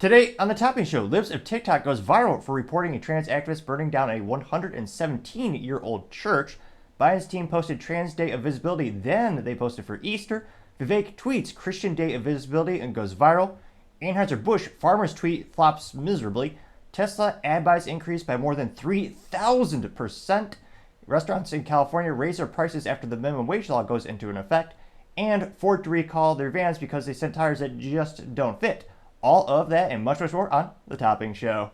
Today on the Topping Show, Libs of TikTok goes viral for reporting a trans activist burning down a 117-year-old church. Biden's team posted Trans Day of Visibility, then they posted for Easter. Vivek tweets Christian Day of Visibility and goes viral. Anheuser Busch farmers tweet flops miserably. Tesla ad buys increased by more than 3,000%. Restaurants in California raise their prices after the minimum wage law goes into effect. And Ford to recall their vans because they sent tires that just don't fit. All of that and much, much more on The Topping Show.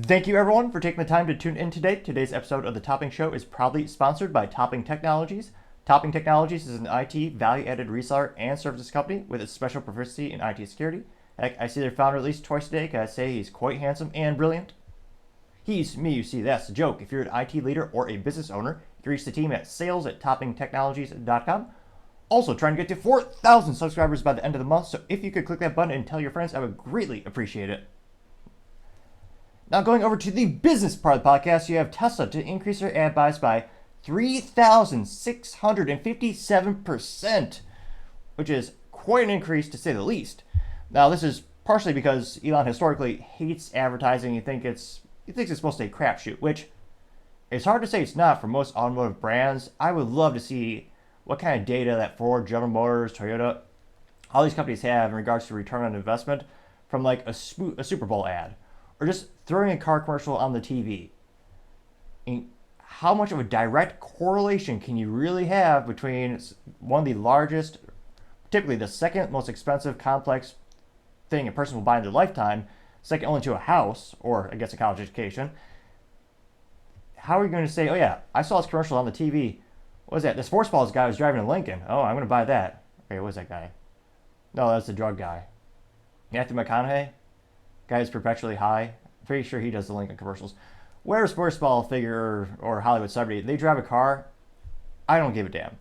Thank you, everyone, for taking the time to tune in today. Today's episode of The Topping Show is proudly sponsored by Topping Technologies. Topping Technologies is an IT value-added reseller and services company with a special proficiency in IT security. Heck, I see their founder at least twice a day because I say he's quite handsome and brilliant. He's me, you see, that's a joke. If you're an IT leader or a business owner, you can reach the team at sales@toppingtechnologies.com. Also, trying to get to 4,000 subscribers by the end of the month, so if you could click that button and tell your friends, I would greatly appreciate it. Now, going over to the business part of the podcast, you have Tesla to increase their ad buys by 3,657%, which is quite an increase to say the least. Now, this is partially because Elon historically hates advertising. He thinks it's supposed to be a crapshoot, which it's hard to say it's not for most automotive brands. I would love to see what kind of data that Ford, General Motors, Toyota, all these companies have in regards to return on investment from like a Super Bowl ad or just throwing a car commercial on the TV. And how much of a direct correlation can you really have between one of the largest, typically the second most expensive complex thing a person will buy in their lifetime, second only to a house or I guess a college education? How are you going to say, oh yeah, I saw this commercial on the TV. What was that? The sports balls guy was driving a Lincoln. Oh, I'm going to buy that. Okay, what was that guy? No, that's the drug guy. Matthew McConaughey? Guy is perpetually high. Pretty sure he does the Lincoln commercials. Where a sports ball figure or Hollywood celebrity, they drive a car, I don't give a damn.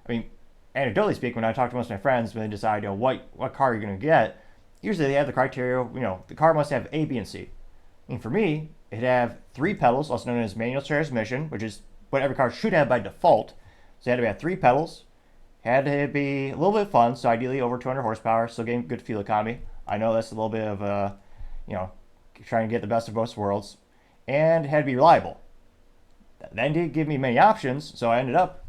I mean, anecdotally speaking, when I talk to most of my friends, when they decide, what car you're going to get, usually they have the criteria, the car must have A, B, and C. And for me, it'd have 3 pedals, also known as manual transmission, which is what every car should have by default. So it had to have 3 pedals, had to be a little bit fun, so ideally over 200 horsepower, still getting good fuel economy. I know that's a little bit of, trying to get the best of both worlds. And it had to be reliable. That didn't give me many options, so I ended up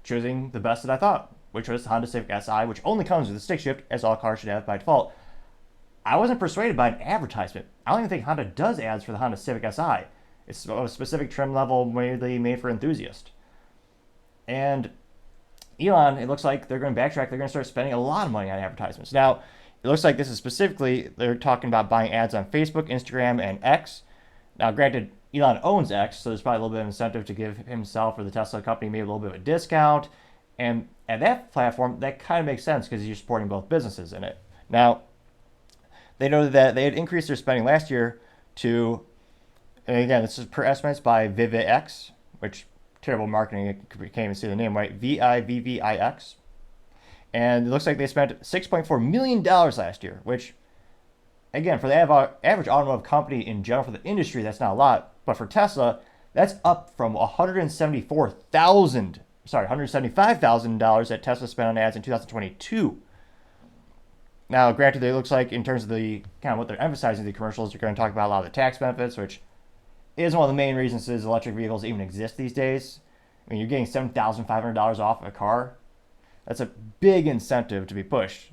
choosing the best that I thought, which was the Honda Civic Si, which only comes with a stick shift, as all cars should have by default. I wasn't persuaded by an advertisement. I don't even think Honda does ads for the Honda Civic Si. It's a specific trim level mainly made for enthusiasts. And Elon, it looks like they're going to backtrack. They're going to start spending a lot of money on advertisements. Now, it looks like this is specifically, they're talking about buying ads on Facebook, Instagram, and X. Now, granted, Elon owns X, so there's probably a little bit of incentive to give himself or the Tesla company maybe a little bit of a discount. And at that platform, that kind of makes sense because you're supporting both businesses in it. Now, they noted that they had increased their spending last year to, and again, this is per estimates by Vivek, which terrible marketing, I can't even see the name right, Vivvix. And it looks like they spent $6.4 million last year, which, again, for the average automotive company in general, for the industry, that's not a lot. But for Tesla, that's up from $175,000 that Tesla spent on ads in 2022. Now, granted, it looks like in terms of the kind of what they're emphasizing in the commercials, they're going to talk about a lot of the tax benefits, which is one of the main reasons electric vehicles even exist these days. I mean, you're getting $7,500 off a car. That's a big incentive to be pushed.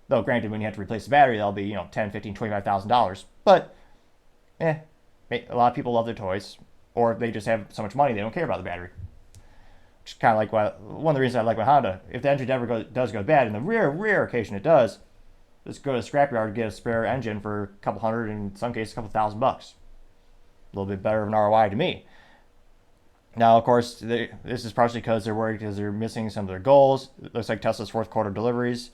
Though, granted, when you have to replace the battery, that'll be, $10,000, $15,000, $25,000. But, a lot of people love their toys. Or they just have so much money, they don't care about the battery. Which is kind of like one of the reasons I like my Honda. If the engine ever does go bad, in the rare occasion it does, just go to the scrapyard and get a spare engine for a couple hundred, and in some cases, a couple $1,000. A little bit better of an ROI to me. Now, of course, this is partially because they're worried because they're missing some of their goals. It looks like Tesla's fourth quarter deliveries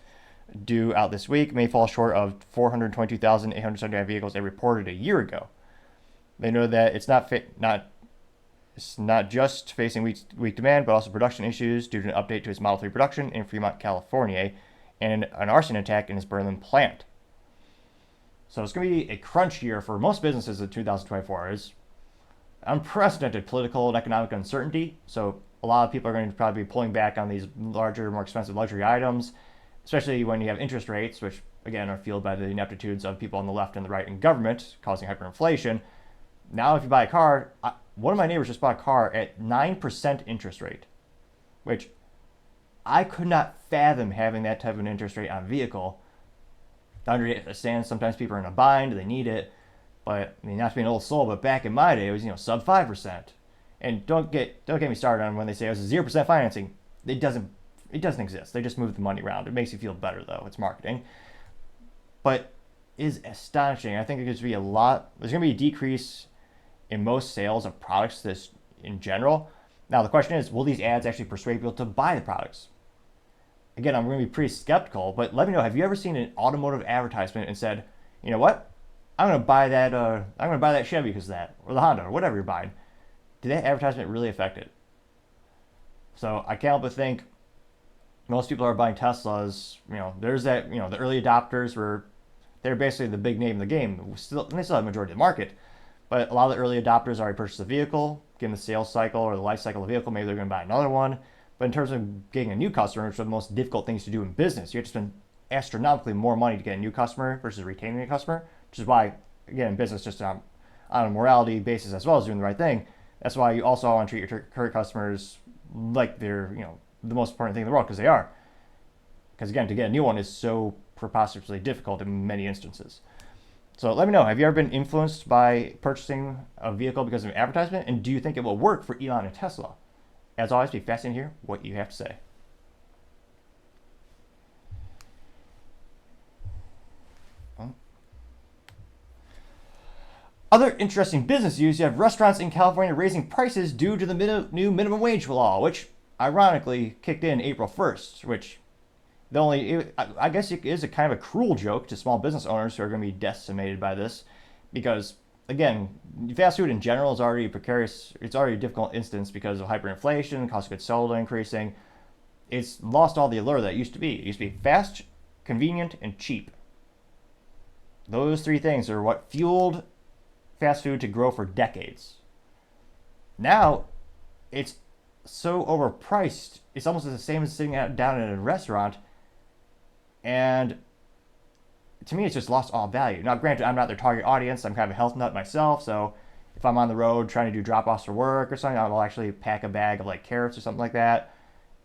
due out this week may fall short of 422,879 vehicles they reported a year ago. They know that it's not just facing weak demand, but also production issues due to an update to its Model 3 production in Fremont, California, and an arson attack in its Berlin plant. So it's going to be a crunch year for most businesses in 2024. unprecedented political and economic uncertainty. So a lot of people are going to probably be pulling back on these larger, more expensive luxury items, especially when you have interest rates, which again are fueled by the ineptitudes of people on the left and the right in government, causing hyperinflation. Now, if you buy a car, one of my neighbors just bought a car at 9% interest rate, which I could not fathom having that type of an interest rate on a vehicle. I understand sometimes people are in a bind, they need it, but I mean, not to be an old soul, but back in my day, it was sub 5%. And don't get me started on when they say it was 0% financing. It doesn't exist. They just move the money around. It makes you feel better though. It's marketing, but it is astonishing. I think there's going to be a decrease in most sales of products this in general. Now the question is, will these ads actually persuade people to buy the products? Again, I'm going to be pretty skeptical, but let me know, have you ever seen an automotive advertisement and said, you know what? I'm going to buy that Chevy because of that, or the Honda, or whatever you're buying. Did that advertisement really affect it? So I can't help but think most people are buying Teslas. There's that, the early adopters they're basically the big name in the game. They still have a majority of the market. But a lot of the early adopters already purchased a vehicle, given the sales cycle or the life cycle of the vehicle, maybe they're going to buy another one. But in terms of getting a new customer, which are the most difficult things to do in business, you have to spend astronomically more money to get a new customer versus retaining a customer, which is why, again, in business, just on a morality basis as well as doing the right thing, that's why you also want to treat your current customers like they're, the most important thing in the world, because they are. Because again, to get a new one is so preposterously difficult in many instances. So let me know, have you ever been influenced by purchasing a vehicle because of an advertisement? And do you think it will work for Elon and Tesla? As always, be fascinated to hear what you have to say. Other interesting business news, you have restaurants in California raising prices due to the new minimum wage law, which ironically kicked in April 1st, which I guess it is a kind of a cruel joke to small business owners who are going to be decimated by this, because again, fast food in general is already precarious. It's already a difficult instance because of hyperinflation, cost of goods sold increasing. It's lost all the allure that it used to be. It used to be fast, convenient, and cheap. Those three things are what fueled fast food to grow for decades. Now, it's so overpriced. It's almost the same as sitting down in a restaurant. And to me, it's just lost all value. Now, granted, I'm not their target audience. I'm kind of a health nut myself. So if I'm on the road trying to do drop-offs for work or something, I'll actually pack a bag of like carrots or something like that.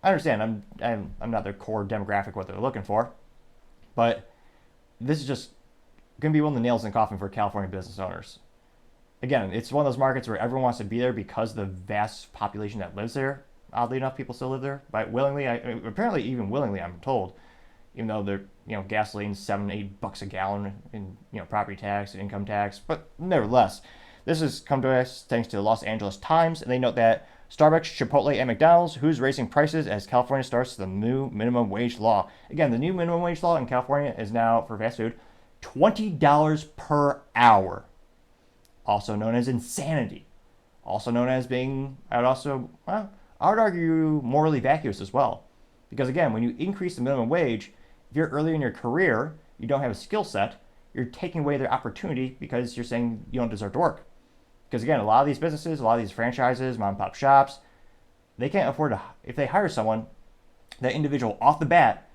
I understand. I'm not their core demographic, what they're looking for. But this is just going to be one of the nails in the coffin for California business owners. Again, it's one of those markets where everyone wants to be there because of the vast population that lives there. Oddly enough, people still live there, but apparently even willingly, I'm told, even though they're, gasoline's $7-8 a gallon in, property tax and income tax. But nevertheless, this has come to us thanks to the Los Angeles Times, and they note that Starbucks, Chipotle, and McDonald's, who's raising prices as California starts the new minimum wage law. Again, the new minimum wage law in California is now, for fast food, $20 per hour. Also known as insanity. Also known as being, I would argue, morally vacuous as well. Because again, when you increase the minimum wage, if you're early in your career, you don't have a skill set, you're taking away their opportunity because you're saying you don't deserve to work. Because again, a lot of these businesses, a lot of these franchises, mom and pop shops, they can't afford to, if they hire someone, that individual off the bat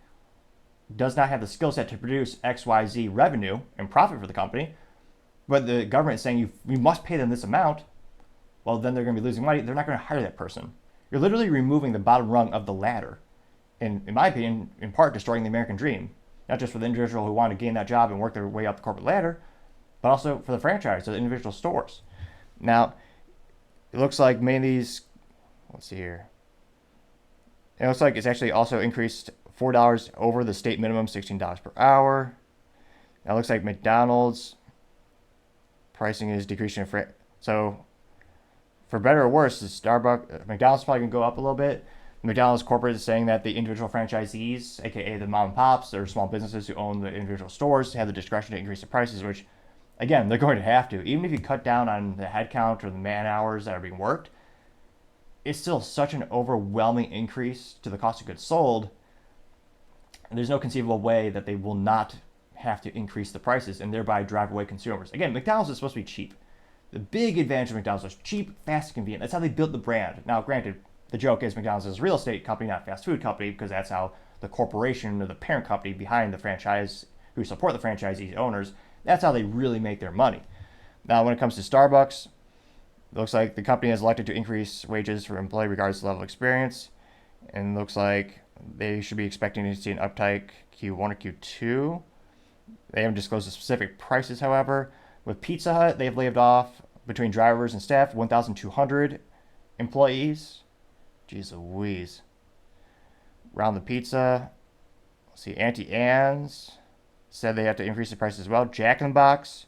does not have the skill set to produce XYZ revenue and profit for the company, but the government is saying you must pay them this amount, well, then they're going to be losing money. They're not going to hire that person. You're literally removing the bottom rung of the ladder. And in my opinion, in part destroying the American dream. Not just for the individual who want to gain that job and work their way up the corporate ladder, but also for the franchise, the individual stores. Now, it looks like many of these, let's see here. It looks like it's actually also increased $4 over the state minimum, $16 per hour. Now, it looks like McDonald's pricing is decreasing. So, for better or worse, McDonald's probably going to go up a little bit. McDonald's corporate is saying that the individual franchisees, aka the mom and pops, or small businesses who own the individual stores, have the discretion to increase the prices, which, again, they're going to have to. Even if you cut down on the headcount or the man hours that are being worked, it's still such an overwhelming increase to the cost of goods sold. And there's no conceivable way that they will not have to increase the prices and thereby drive away consumers. Again, McDonald's is supposed to be cheap. The big advantage of McDonald's was cheap, fast, and convenient. That's how they built the brand. Now, granted, the joke is McDonald's is a real estate company, not a fast food company, because that's how the corporation or the parent company behind the franchise, who support the franchisees owners, that's how they really make their money. Now, when it comes to Starbucks, it looks like the company has elected to increase wages for employee regardless of level of experience, and looks like they should be expecting to see an uptick Q1 or Q2. They haven't disclosed the specific prices, however. With Pizza Hut, they've laid off between drivers and staff 1,200 employees. Jeez Louise. Round the Pizza, let's see, Auntie Anne's said they have to increase the prices as well. Jack in the Box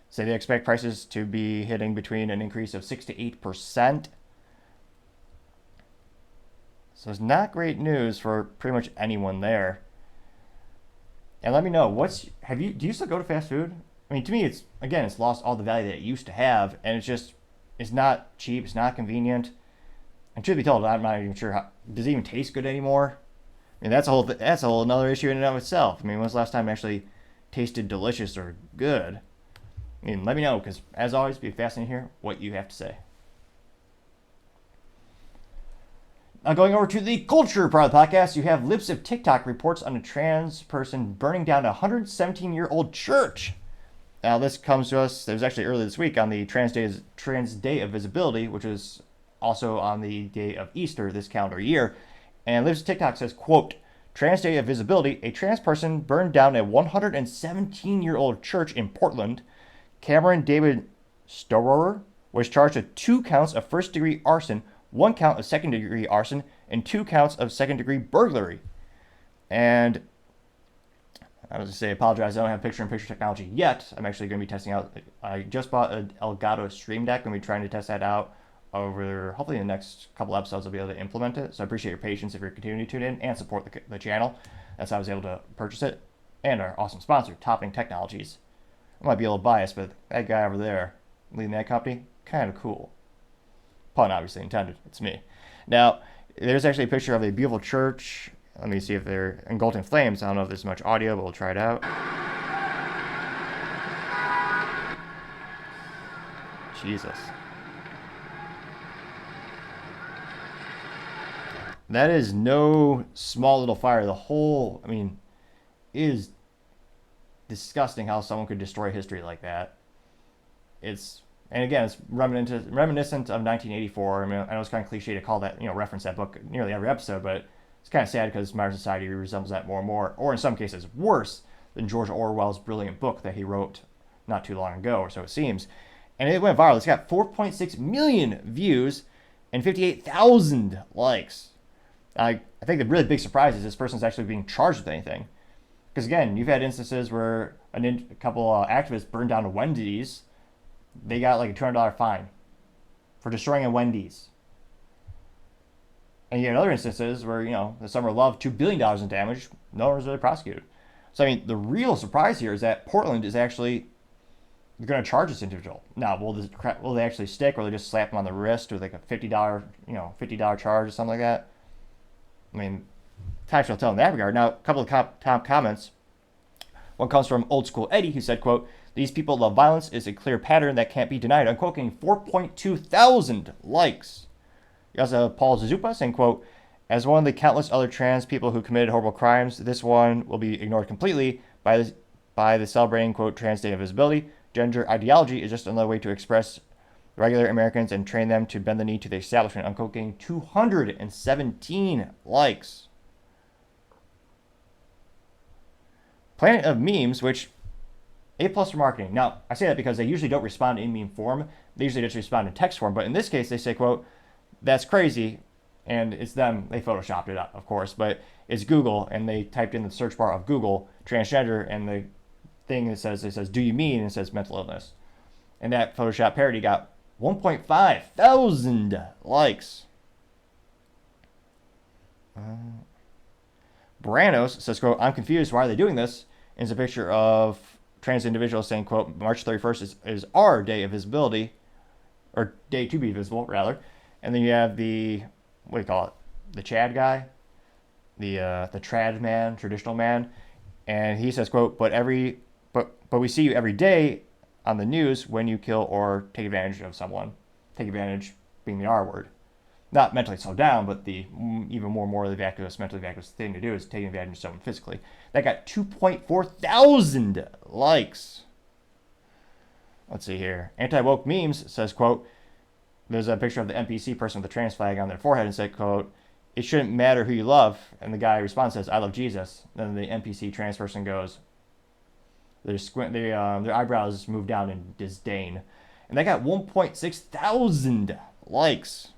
say they expect prices to be hitting between an increase of 6 to 8%. So it's not great news for pretty much anyone there. And let me know, do you still go to fast food? I mean, to me, it's lost all the value that it used to have, and it's not cheap, it's not convenient. And truth be told, I'm not even sure does it even taste good anymore? I mean, that's a whole another issue in and of itself. I mean, when's the last time it actually tasted delicious or good? I mean, let me know, because as always, it'd be fascinating to hear what you have to say. Now, going over to the culture part of the podcast, you have Libs of TikTok reports on a trans person burning down a 117-year-old church. Now, this comes to us, it was actually earlier this week on the Trans Day of Visibility, which is also on the day of Easter this calendar year. And Libs of TikTok says, quote, Trans Day of Visibility, a trans person burned down a 117-year-old church in Portland. Cameron David Storer was charged with 2 counts of first-degree arson, 1 count of second-degree arson, and 2 counts of second-degree burglary. And I was going to say, apologize, I don't have picture-in-picture technology yet. I'm actually going to be testing out. I just bought an Elgato Stream Deck. I'm going to be trying to test that out over, hopefully in the next couple episodes, I'll be able to implement it. So I appreciate your patience if you're continuing to tune in and support the channel. That's how I was able to purchase it. And our awesome sponsor, Topping Technologies. I might be a little biased, but that guy over there leading that company, kind of cool. Pun obviously intended. It's me. Now, there's actually a picture of a beautiful church. Let me see if they're engulfed in flames. I don't know if there's much audio, but we'll try it out. Jesus. That is no small little fire. The whole, it is disgusting how someone could destroy history like that. And again, it's reminiscent of 1984. I know it's kind of cliche to call that, reference that book nearly every episode, but it's kind of sad because modern society resembles that more and more, or in some cases worse than George Orwell's brilliant book that he wrote not too long ago, or so it seems. And it went viral. It's got 4.6 million views and 58,000 likes. I think the really big surprise is this person's actually being charged with anything. Because again, you've had instances where a couple activists burned down a Wendy's. They got like a $200 fine for destroying a Wendy's. And you had other instances where, the Summer of Love, $2 billion in damage, no one was really prosecuted. So, the real surprise here is that Portland is actually going to charge this individual. Now, will they actually stick, or they just slap him on the wrist with like a $50 charge or something like that? Time shall tell in that regard. Now, a couple of top comments. One comes from Old School Eddie, who said, quote, these people love violence is a clear pattern that can't be denied. Unquote, getting 4.2 thousand likes. You also have Paul Zazupa saying, quote, as one of the countless other trans people who committed horrible crimes, this one will be ignored completely by the celebrating, quote, Trans Day of Visibility. Gender ideology is just another way to express regular Americans and train them to bend the knee to the establishment. Unquote, getting 217 likes. Planet of Memes, which A+ for marketing. Now, I say that because they usually don't respond in meme form. They usually just respond in text form. But in this case, they say, quote, that's crazy. And it's them. They photoshopped it up, of course. But it's Google, and they typed in the search bar of Google, transgender, and the thing that says, do you mean? And it says mental illness. And that Photoshop parody got 1.5 thousand likes. Branos says, quote, I'm confused. Why are they doing this? And it's a picture of trans individuals saying, quote, March 31st is our day of visibility, or day to be visible, rather. And then you have the, what do you call it? The Chad guy, the trad man, traditional man. And he says, quote, but we see you every day on the news when you kill or take advantage of someone. Take advantage being the R word. Not mentally slow down, but the even more morally vacuous, mentally vacuous thing to do is taking advantage of someone physically. That got 2.4 thousand likes. Let's see here. Anti-woke memes says, quote, there's a picture of the NPC person with the trans flag on their forehead and said, quote, it shouldn't matter who you love. And the guy responds, says, I love Jesus. Then the NPC trans person goes, their eyebrows move down in disdain. And that got 1.6 thousand likes.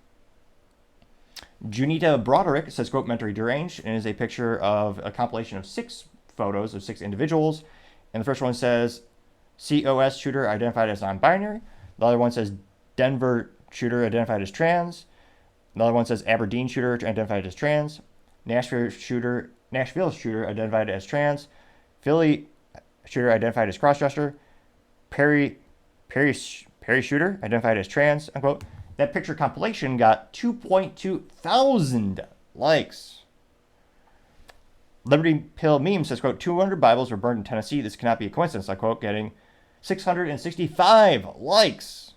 Junita Broderick says, quote, mentally deranged, and is a picture of a compilation of 6 photos of 6 individuals. And the first one says, COS shooter identified as non-binary. The other one says, Denver shooter identified as trans. Another one says, Aberdeen shooter identified as trans. Nashville shooter identified as trans. Philly shooter identified as crossdresser. Perry shooter identified as trans, unquote. That picture compilation got 2.2 thousand likes. Liberty Pill Meme says, quote, 200 Bibles were burned in Tennessee. This cannot be a coincidence, unquote, getting 665 likes.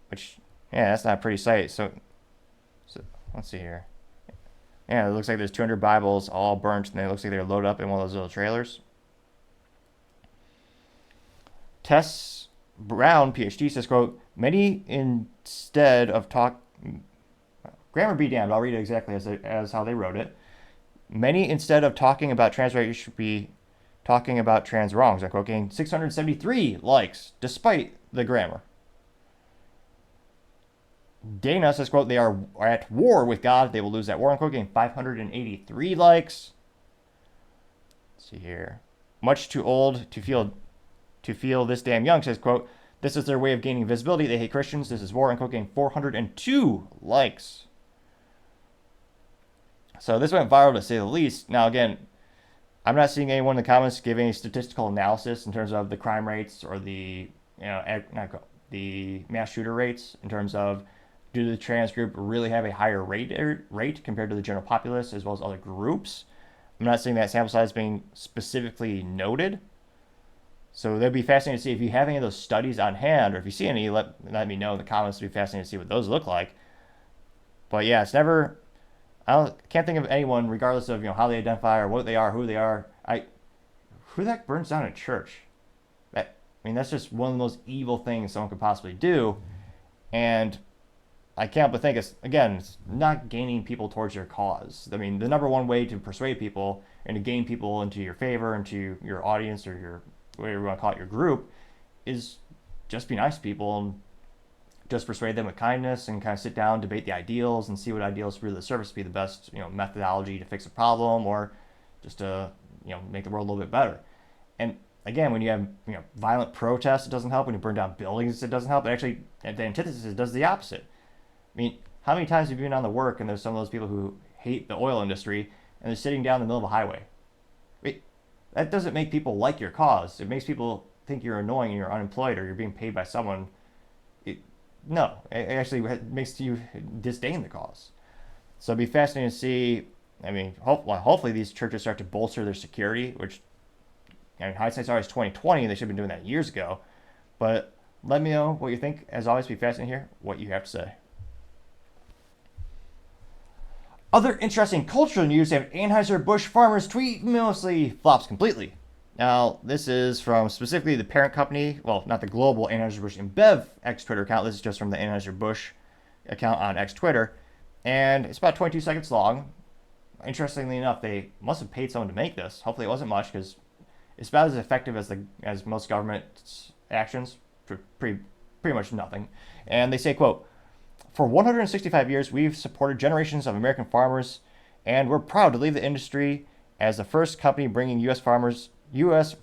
Which, yeah, that's not a pretty sight. So let's see here. Yeah, it looks like there's 200 Bibles all burnt, and it looks like they're loaded up in one of those little trailers. Tess Brown, PhD, says, quote, many instead of grammar be damned, I'll read it exactly as how they wrote it. Many instead of talking about trans rights should be talking about trans wrongs, unquote, gained 673 likes, despite the grammar. Dana says, quote, they are at war with God. They will lose that war, unquote, gained 583 likes. Let's see here. Much too old to feel this damn young, says, quote, this is their way of gaining visibility. They hate Christians. This is war, unquote, gained 402 likes. So this went viral to say the least. Now, again, I'm not seeing anyone in the comments give any statistical analysis in terms of the crime rates or the mass shooter rates in terms of do the trans group really have a higher rate compared to the general populace as well as other groups. I'm not seeing that sample size being specifically noted. So that'd be fascinating to see if you have any of those studies on hand, or if you see any, let me know in the comments. It'd be fascinating to see what those look like. But yeah, it's never. Can't think of anyone, regardless of how they identify or what they are, who they are. Who the heck burns down a church? That's just one of the most evil things someone could possibly do, and I can't but think it's not gaining people towards your cause. The number one way to persuade people and to gain people into your favor, into your audience or your whatever you want to call it, your group, is just be nice to people and just persuade them with kindness and kind of sit down, debate the ideals and see what ideals really serve to be the best, methodology to fix a problem or just to, make the world a little bit better. And again, when you have, violent protests, it doesn't help. When you burn down buildings, it doesn't help. It actually, at the antithesis, it does the opposite. How many times have you been on the work and there's some of those people who hate the oil industry and they're sitting down in the middle of a highway? That doesn't make people like your cause. It makes people think you're annoying and you're unemployed or you're being paid by someone. No, it actually makes you disdain the cause. So it'd be fascinating to see. Hopefully these churches start to bolster their security, which, hindsight's always 2020. They should have been doing that years ago. But let me know what you think. As always, be fascinating to hear what you have to say. Other interesting cultural news have Anheuser Busch farmers tweet mostly flops completely. Now, this is from specifically the parent company, well, not the global Anheuser Busch InBev X Twitter account. This is just from the Anheuser Busch account on X Twitter, and it's about 22 seconds long. Interestingly enough, they must have paid someone to make this. Hopefully, it wasn't much because it's about as effective as most government actions for pretty much nothing. And they say, quote, for 165 years, we've supported generations of American farmers, and we're proud to lead the industry as the first company bringing U.S.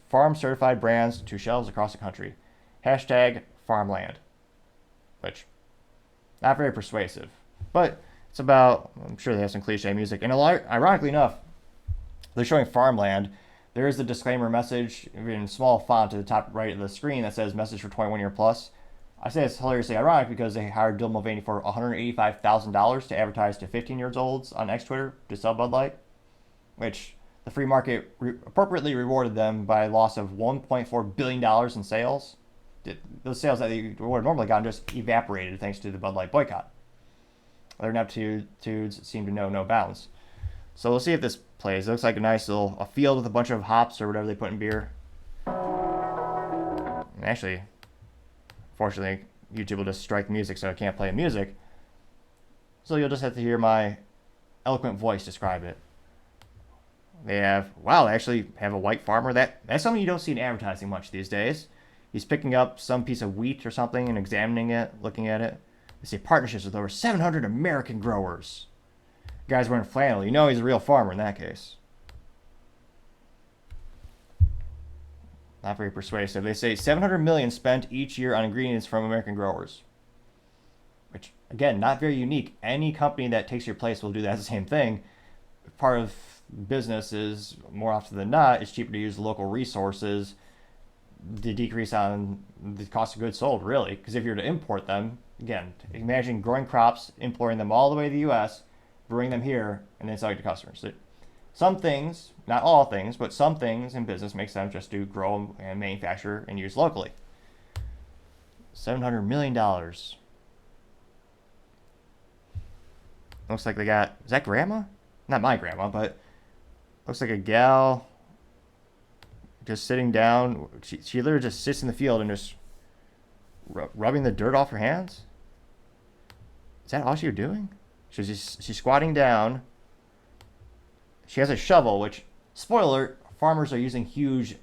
farm-certified brands to shelves across the country. #farmland. Which, not very persuasive. But it's about, I'm sure they have some cliche music. And ironically enough, they're showing farmland. There is the disclaimer message in small font at the top right of the screen that says message for 21 year plus. I say it's hilariously ironic because they hired Bill Mulvaney for $185,000 to advertise to 15-year-olds on X Twitter to sell Bud Light, which the free market appropriately rewarded them by a loss of $1.4 billion in sales. Those sales that they would have normally gotten just evaporated thanks to the Bud Light boycott. Their ineptitudes seem to know no bounds. So we'll see if this plays. It looks like a nice little field with a bunch of hops or whatever they put in beer. And actually, fortunately, YouTube will just strike music, so I can't play music. So you'll just have to hear my eloquent voice describe it. They actually have a white farmer. That's something you don't see in advertising much these days. He's picking up some piece of wheat or something and examining it, looking at it. They say partnerships with over 700 American growers. Guy's wearing flannel. You know he's a real farmer in that case. Not very persuasive. They say 700 million spent each year on ingredients from American growers. Which, again, not very unique. Any company that takes your place will do that same thing. Part of business is, more often than not, it's cheaper to use local resources to decrease on the cost of goods sold, really. Because if you're to import them, again, imagine growing crops, importing them all the way to the U.S., bring them here, and then selling to customers. Some things, not all things, but some things in business make sense just to grow and manufacture and use locally. $700 million. Looks like they got, is that grandma? Not my grandma, but looks like a gal just sitting down. She literally just sits in the field and just rubbing the dirt off her hands. Is that all she was doing? She's squatting down. She has a shovel, which, spoiler alert, farmers are using huge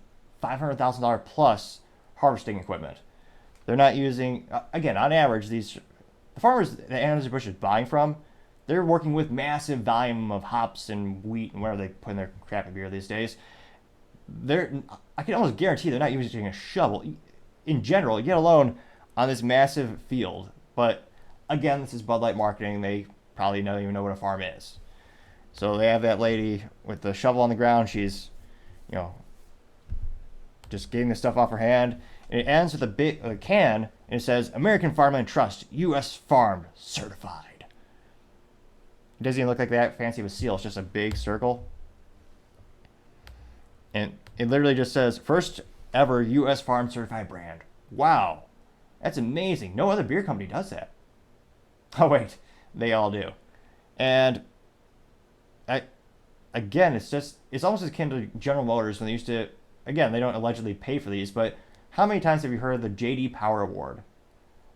$500,000 plus harvesting equipment. They're not using, again, on average, the farmers that Anheuser Busch is buying from, they're working with massive volume of hops and wheat and whatever they put in their crappy beer these days. I can almost guarantee they're not using a shovel in general, yet alone on this massive field. But again, this is Bud Light marketing. They probably don't even know what a farm is. So they have that lady with the shovel on the ground. She's, just getting the stuff off her hand. And it ends with a can, and it says, American Farmland Trust, U.S. Farm Certified. It doesn't even look like that fancy of a seal. It's just a big circle. And it literally just says, first ever U.S. Farm Certified brand. Wow. That's amazing. No other beer company does that. Oh, wait. They all do. And again, it's almost akin to General Motors when they used to, again, they don't allegedly pay for these, but how many times have you heard of the J.D. Power Award?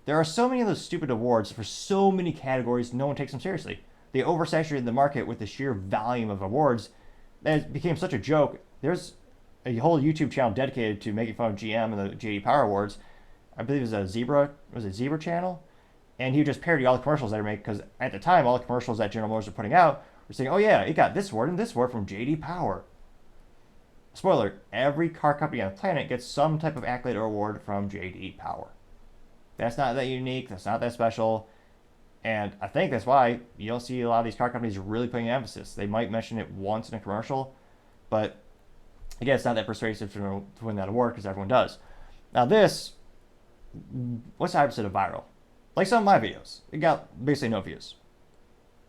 There are so many of those stupid awards for so many categories, no one takes them seriously. They oversaturated the market with the sheer volume of awards that it became such a joke. There's a whole YouTube channel dedicated to making fun of GM and the J.D. Power Awards. I believe it was a Zebra channel? And he would just parody all the commercials that are made, because at the time, all the commercials that General Motors were putting out were saying, oh yeah, it got this award and this award from J.D. Power. Spoiler, every car company on the planet gets some type of accolade or award from J.D. Power. That's not that unique, that's not that special, and I think that's why you don't see a lot of these car companies really putting emphasis. They might mention it once in a commercial, but again, it's not that persuasive to win that award because everyone does. Now this, what's the opposite of viral? Like some of my videos, it got basically no views.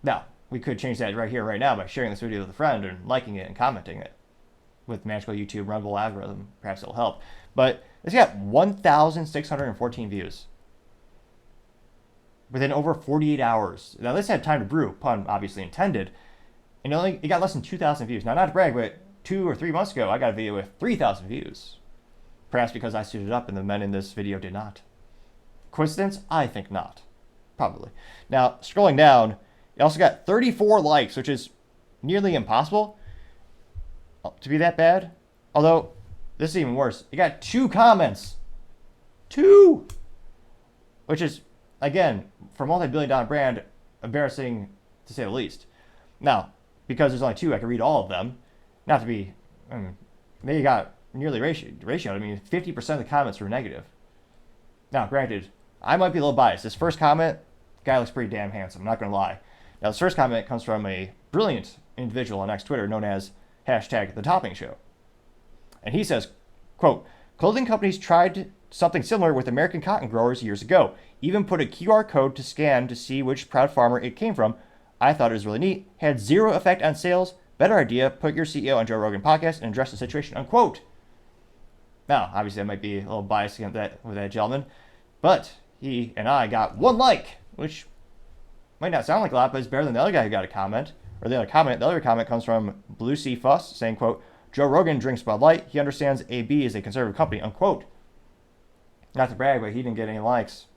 Now, we could change that right here, right now by sharing this video with a friend and liking it and commenting it. With magical YouTube Rumble algorithm, perhaps it'll help. But it's got 1,614 views within over 48 hours. Now this had time to brew, pun obviously intended, and it got less than 2,000 views. Now, not to brag, but 2 or 3 months ago, I got a video with 3,000 views. Perhaps because I suited up and the men in this video did not. Coincidence? I think not. Probably. Now, scrolling down, it also got 34 likes, which is nearly impossible to be that bad. Although, this is even worse. It got 2 comments. 2! Which is, again, for a multi-billion-dollar brand, embarrassing to say the least. Now, because there's only 2, I can read all of them. Not to be, they got nearly ratio. I mean, 50% of the comments were negative. Now, granted, I might be a little biased. This first comment, the guy looks pretty damn handsome, I'm not going to lie. Now, this first comment comes from a brilliant individual on X Twitter known as #TheToppingShow. And he says, quote, clothing companies tried something similar with American cotton growers years ago. Even put a QR code to scan to see which proud farmer it came from. I thought it was really neat. Had 0 effect on sales. Better idea, put your CEO on Joe Rogan podcast and address the situation, unquote. Now, obviously, I might be a little biased with that gentleman, but he and I got 1 like, which might not sound like a lot, but it's better than the other guy who got a comment. Or the other comment comes from Blue Sea Fuss saying, quote, Joe Rogan drinks Bud Light. He understands AB is a conservative company, unquote. Not to brag, but he didn't get any likes.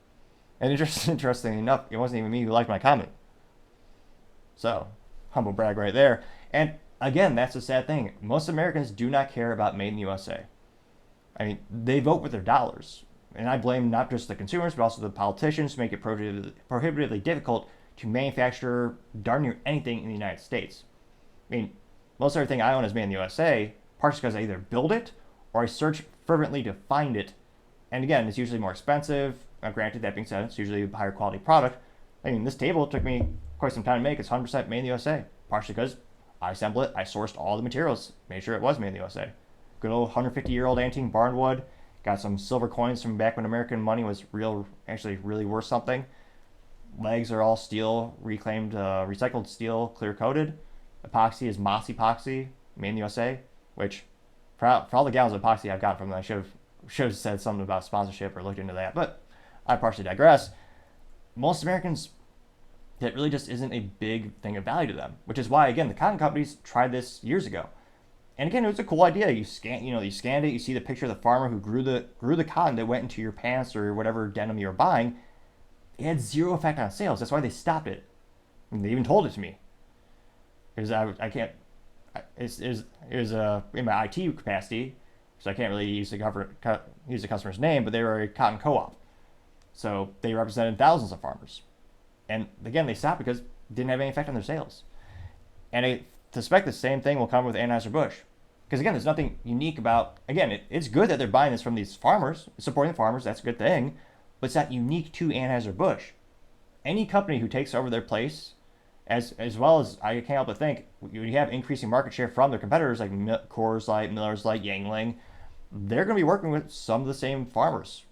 And interestingly enough, it wasn't even me who liked my comment. So, humble brag right there. And again, that's the sad thing. Most Americans do not care about Made in the USA. I mean, they vote with their dollars. And I blame not just the consumers, but also the politicians who make it prohibitively difficult to manufacture darn near anything in the United States. I mean, most everything I own is made in the USA, partially because I either build it or I search fervently to find it. And again, it's usually more expensive. Granted, that being said, it's usually a higher quality product. I mean, this table took me quite some time to make. It's 100% made in the USA, partially because I assembled it, I sourced all the materials, made sure it was made in the USA. Good old 150-year-old antique barnwood. Got some silver coins from back when American money was actually really worth something. Legs are all steel, reclaimed, recycled steel, clear coated. Epoxy is Moss Epoxy, made in the USA, which for all the gallons of epoxy I've gotten from them, I should have said something about sponsorship or looked into that, but I partially digress. Most Americans, that really just isn't a big thing of value to them, which is why, again, the cotton companies tried this years ago. And again, it was a cool idea. You scanned it, you see the picture of the farmer who grew the cotton that went into your pants or whatever denim you were buying. It had zero effect on sales. That's why they stopped it. And they even told it to me. Because I can't, it was in my IT capacity, so I can't really use the customer's name, but they were a cotton co-op. So they represented thousands of farmers. And again, they stopped because it didn't have any effect on their sales. And I suspect the same thing will come with Anheuser Busch. Because again, there's nothing unique about, again, it's good that they're buying this from these farmers, supporting the farmers, that's a good thing, but it's not unique to Anheuser Busch. Any company who takes over their place, as well as I can't help but think, you have increasing market share from their competitors like Coors Light, Miller's Light, Yangling, they're going to be working with some of the same farmers.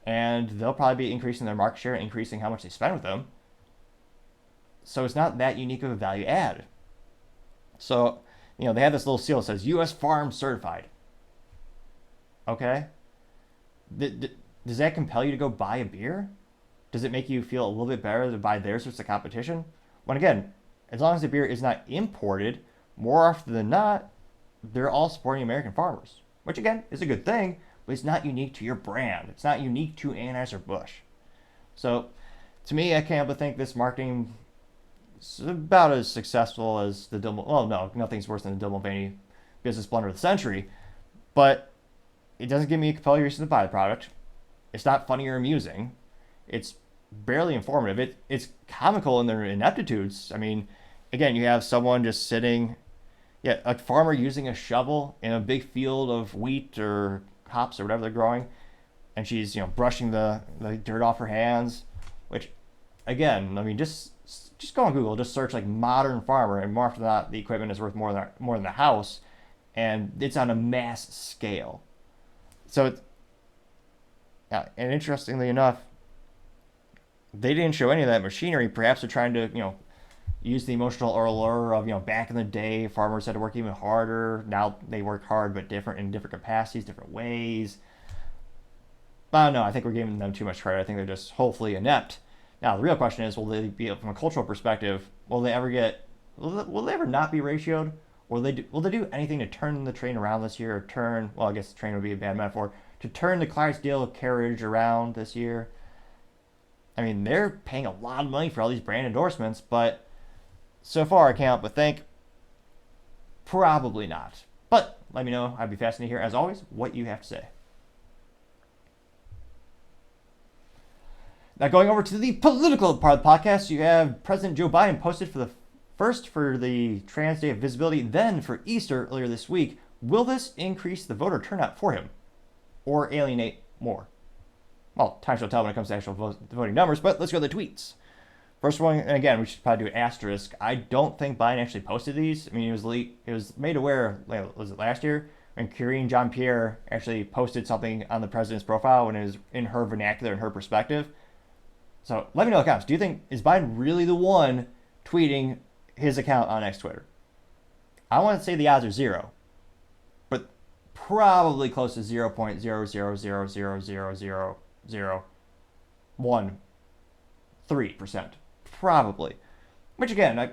And they'll probably be increasing their market share, increasing how much they spend with them. So it's not that unique of a value add. So, they have this little seal that says U.S. Farm Certified. Okay? Does that compel you to go buy a beer? Does it make you feel a little bit better to buy theirs versus the competition? When again, as long as the beer is not imported, more often than not, they're all supporting American farmers. Which again, is a good thing, but it's not unique to your brand. It's not unique to Anheuser Busch. So, to me, I can't help but think this marketing is about as successful as the nothing's worse than the Dylan Mulvaney business blunder of the century, but it doesn't give me a compelling reason to buy the product. It's not funny or amusing. It's barely informative. It's comical in their ineptitudes. I mean, again, you have someone just sitting, a farmer using a shovel in a big field of wheat or hops or whatever they're growing, and she's brushing the dirt off her hands, which again, I mean, just go on Google, just search like modern farmer, and more often than not the equipment is worth more than the house, and it's on a mass scale. So it's, and interestingly enough, they didn't show any of that machinery. Perhaps they're trying to use the emotional allure of back in the day farmers had to work even harder. Now they work hard but in different capacities, different ways. But I don't know, I think we're giving them too much credit. I think they're just hopefully inept. Now the real question is, will they be, from a cultural perspective, will they ever not be ratioed? Will they do anything to turn the train around this year, or I guess the train would be a bad metaphor, to turn the Clydesdale carriage around this year? I mean, they're paying a lot of money for all these brand endorsements, but so far I can't help but think probably not. But let me know. I'd be fascinated to hear, as always, what you have to say. Now, going over to the political part of the podcast, you have President Joe Biden posted first for the Trans Day of Visibility, then for Easter earlier this week. Will this increase the voter turnout for him or alienate more? Well, time shall tell when it comes to actual voting numbers, but let's go to the tweets. First one, and again, we should probably do an asterisk. I don't think Biden actually posted these. I mean, it was made aware, was it last year? When Karine Jean-Pierre actually posted something on the president's profile when it was in her vernacular and her perspective. So let me know in the comments. Do you think, is Biden really the one tweeting his account on X Twitter? I want to say the odds are 0, but probably close to 0.000000013%. Probably. Which again,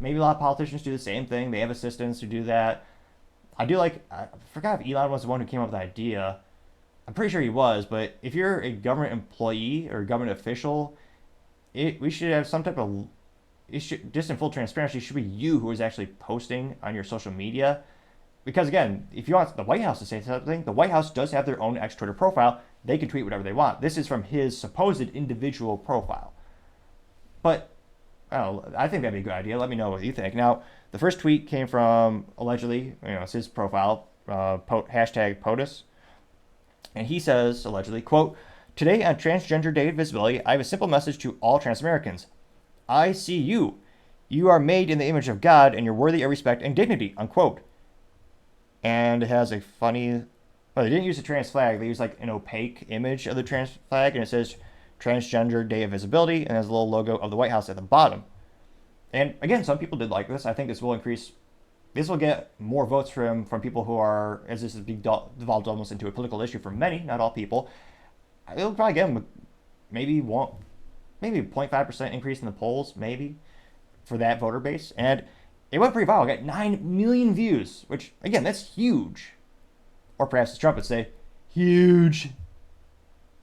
maybe a lot of politicians do the same thing. They have assistants who do that. I forgot if Elon was the one who came up with the idea. I'm pretty sure he was, but if you're a government employee or a government official, we should have some type of, just in full transparency, it should be you who is actually posting on your social media. Because again, if you want the White House to say something, the White House does have their own X Twitter profile. They can tweet whatever they want. This is from his supposed individual profile. But I think that'd be a good idea. Let me know what you think. Now, the first tweet came from, allegedly, it's his profile, hashtag POTUS. And he says, allegedly, quote, "Today on Transgender Day of Visibility, I have a simple message to all trans Americans. I see you. You are made in the image of God and you're worthy of respect and dignity," unquote. And it has a funny, they didn't use a trans flag. They used like an opaque image of the trans flag, and it says Transgender Day of Visibility, and has a little logo of the White House at the bottom. And again, some people did like this. I think this will get more votes from people who are, as this has devolved almost into a political issue for many, not all people. It'll probably get them maybe 0.5% increase in the polls, maybe, for that voter base. And it went pretty viral. It got 9 million views, which, again, that's huge. Or perhaps as Trump would say, huge.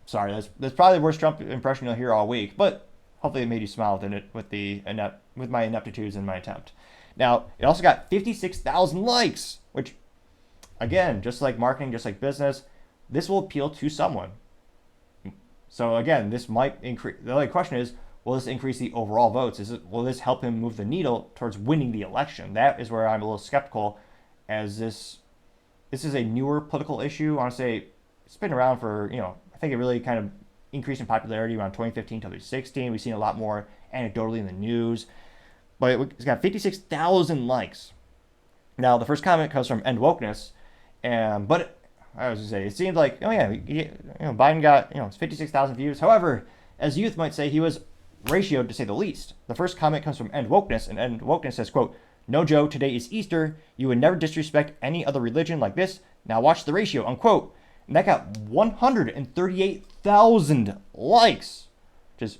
Sorry, that's probably the worst Trump impression you'll hear all week, but hopefully it made you smile with my ineptitudes in my attempt. Now, it also got 56,000 likes, which, again, just like marketing, just like business, this will appeal to someone. So again, this might increase. The only question is, will this increase the overall votes? Will this help him move the needle towards winning the election? That is where I'm a little skeptical, as this is a newer political issue. I want to say it's been around for, I think it really kind of increased in popularity around 2015 to 2016. We've seen a lot more anecdotally in the news. But it's got 56,000 likes. Now, the first comment comes from End Wokeness. But I was going to say, it seemed like, Biden got, 56,000 views. However, as youth might say, he was ratioed to say the least. The first comment comes from End Wokeness, and End Wokeness says, quote, "No, Joe, today is Easter. You would never disrespect any other religion like this. Now watch the ratio," unquote. And that got 138,000 likes, which is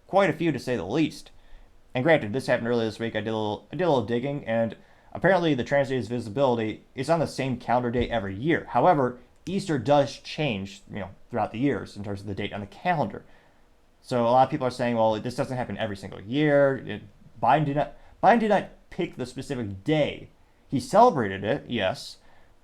quite a few to say the least. And granted, this happened earlier this week. I did a little digging, and apparently the Trans Day's visibility is on the same calendar day every year. However, Easter does change, throughout the years in terms of the date on the calendar. So a lot of people are saying, well, this doesn't happen every single year. Biden did not pick the specific day. He celebrated it, yes,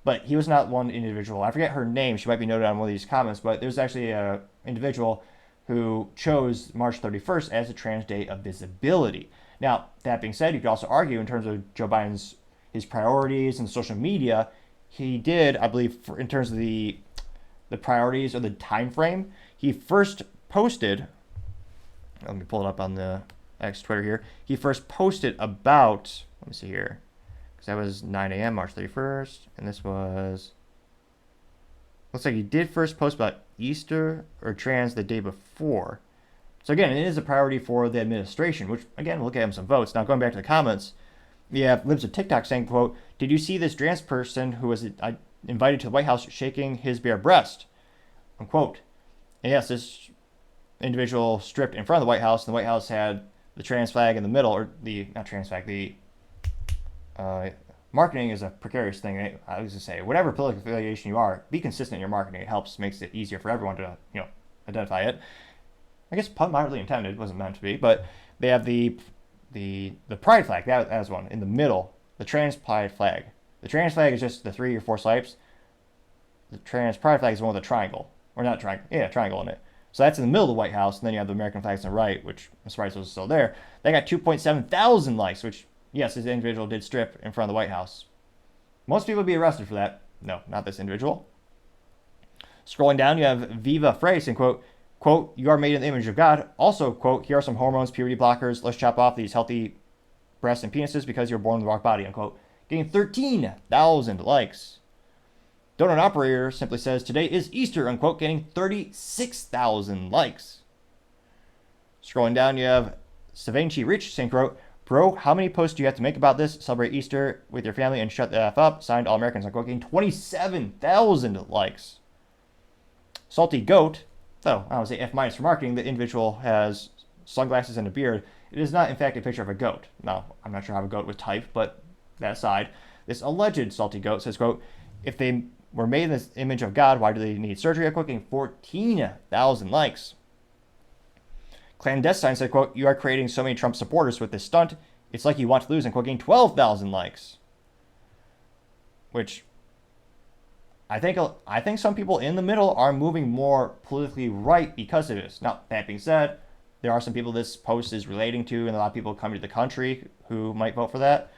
but he was not one individual. I forget her name. She might be noted on one of these comments, but there's actually an individual who chose March 31st as a Trans Day of Visibility. Now, that being said, you could also argue in terms of Joe Biden's his priorities and social media, he did, I believe, in terms of the priorities or the time frame, he first posted, let me pull it up on the X Twitter here, he first posted about, let me see here, because that was 9 a.m. March 31st, and this was, looks like he did first post about Easter or trans the day before. So again, it is a priority for the administration, which again, we'll get him some votes. Now going back to the comments, we have Libs of TikTok saying, quote, "Did you see this trans person who was invited to the White House shaking his bare breast?" Unquote. And yes, this individual stripped in front of the White House, and the White House had the trans flag in the middle, or not trans flag, the marketing is a precarious thing. I was going to say, whatever political affiliation you are, be consistent in your marketing. It makes it easier for everyone to, identify it. I guess pun mildly intended, wasn't meant to be, but they have the pride flag, that as one, in the middle, the trans pride flag. The trans flag is just the 3 or 4 stripes. The trans pride flag is the one with a triangle, or not triangle, triangle in it. So that's in the middle of the White House, and then you have the American flags on the right, which I'm surprised those are still there. They got 2.7 thousand likes, which, yes, this individual did strip in front of the White House. Most people would be arrested for that. No, not this individual. Scrolling down, you have Viva Frey saying, quote, "You are made in the image of God. Also, quote, here are some hormones, puberty blockers. Let's chop off these healthy breasts and penises because you're born with the wrong body," unquote. Getting 13,000 likes. Donut Operator simply says, "Today is Easter," unquote, getting 36,000 likes. Scrolling down, you have Savanchi Rich saying, quote, Bro, how many posts do you have to make about this? Celebrate Easter with your family and shut the F up. Signed, All Americans. Getting 27,000 likes. Salty Goat, though I would say F- for marketing, the individual has sunglasses and a beard. It is not, in fact, a picture of a goat. Now, I'm not sure how a goat was typed, but that aside, this alleged Salty Goat says, quote, if they were made in this image of God, why do they need surgery? Getting 14,000 likes. Clandestine said, quote, you are creating so many Trump supporters with this stunt. It's like you want to lose, and getting 12,000 likes. Which I think some people in the middle are moving more politically right because of this. Now, that being said, there are some people this post is relating to, and a lot of people coming to the country who might vote for that.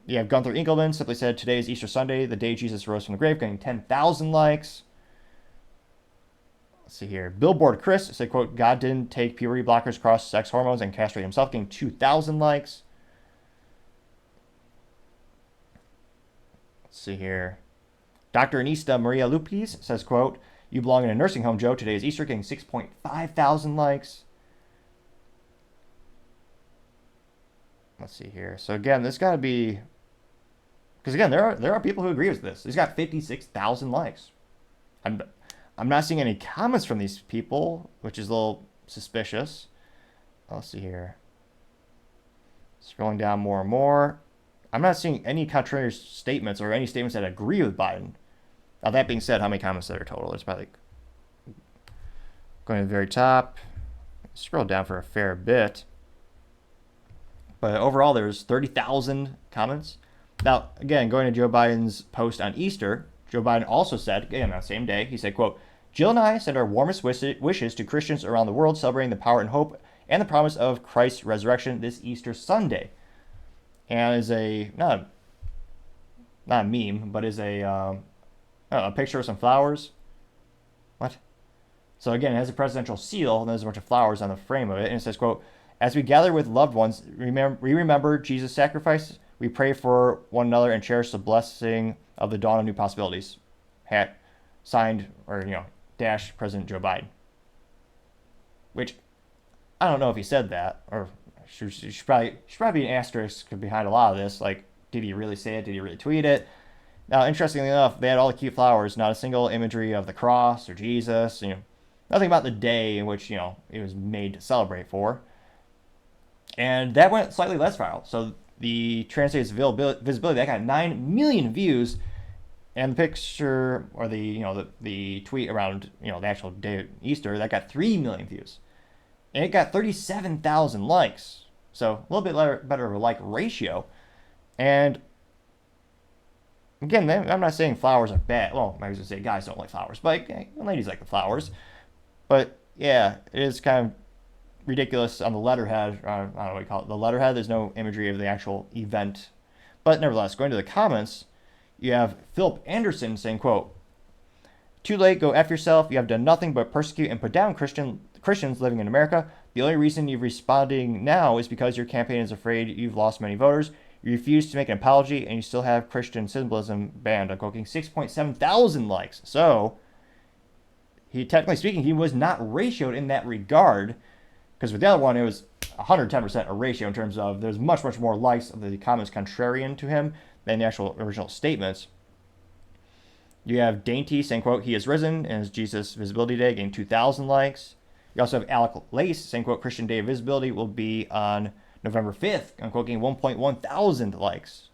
You have Gunther Engelman simply said, today is Easter Sunday, the day Jesus rose from the grave, getting 10,000 likes. Let's see here. Billboard Chris said, quote, God didn't take puberty blockers, cross sex hormones, and castrate himself, getting 2,000 likes. Let's see here. Dr. Anista Maria Lupes says, quote, you belong in a nursing home, Joe. Today is Easter, getting 6.5 thousand likes. Let's see here. So again, this got to be, because again, there are people who agree with this. He's got 56,000 likes. I'm not seeing any comments from these people, which is a little suspicious. Let's see here. Scrolling down more and more. I'm not seeing any contrary statements or any statements that agree with Biden. Now, that being said, how many comments are there total? There's probably going to the very top. Scroll down for a fair bit. But overall, there's 30,000 comments. Now, again, going to Joe Biden's post on Easter, Joe Biden also said, again, on the same day, he said, quote, Jill and I send our warmest wishes to Christians around the world celebrating the power and hope and the promise of Christ's resurrection this Easter Sunday. And is not a meme, but is a picture of some flowers. What? So again, it has a presidential seal, and there's a bunch of flowers on the frame of it, and it says, quote, as we gather with loved ones, we remember Jesus' sacrifice. We pray for one another and cherish the blessing of the dawn of new possibilities. Hat signed, or dash President Joe Biden. Which I don't know if he said that, or should probably be an asterisk behind a lot of this. Like, did he really say it? Did he really tweet it? Now, interestingly enough, they had all the cute flowers, not a single imagery of the cross or Jesus. Nothing about the day in which it was made to celebrate for. And that went slightly less viral. So the Trans Day's visibility, that got 9 million views, and the picture or the tweet around the actual day of Easter, that got 3 million views, and it got 37,000 likes. So a little bit better of a like ratio. And again, I'm not saying flowers are bad. Well, I was gonna say guys don't like flowers, but ladies like the flowers. But yeah, it is kind of ridiculous on the letterhead. I don't know what you call it. The letterhead, there's no imagery of the actual event. But nevertheless, going to the comments, you have Philip Anderson saying, quote, too late, go F yourself. You have done nothing but persecute and put down Christians living in America. The only reason you're responding now is because your campaign is afraid you've lost many voters. You refuse to make an apology, and you still have Christian symbolism banned. Getting 6.7 thousand likes. So, technically speaking, he was not ratioed in that regard. Because with the other one, it was 110% a ratio in terms of there's much, much more likes of the comments contrarian to him than the actual original statements. You have Dainty saying, quote, he is risen, and it's Jesus Visibility Day, getting 2,000 likes. You also have Alec Lace saying, quote, Christian Day of Visibility will be on November 5th, unquote, getting 1.1 thousand likes.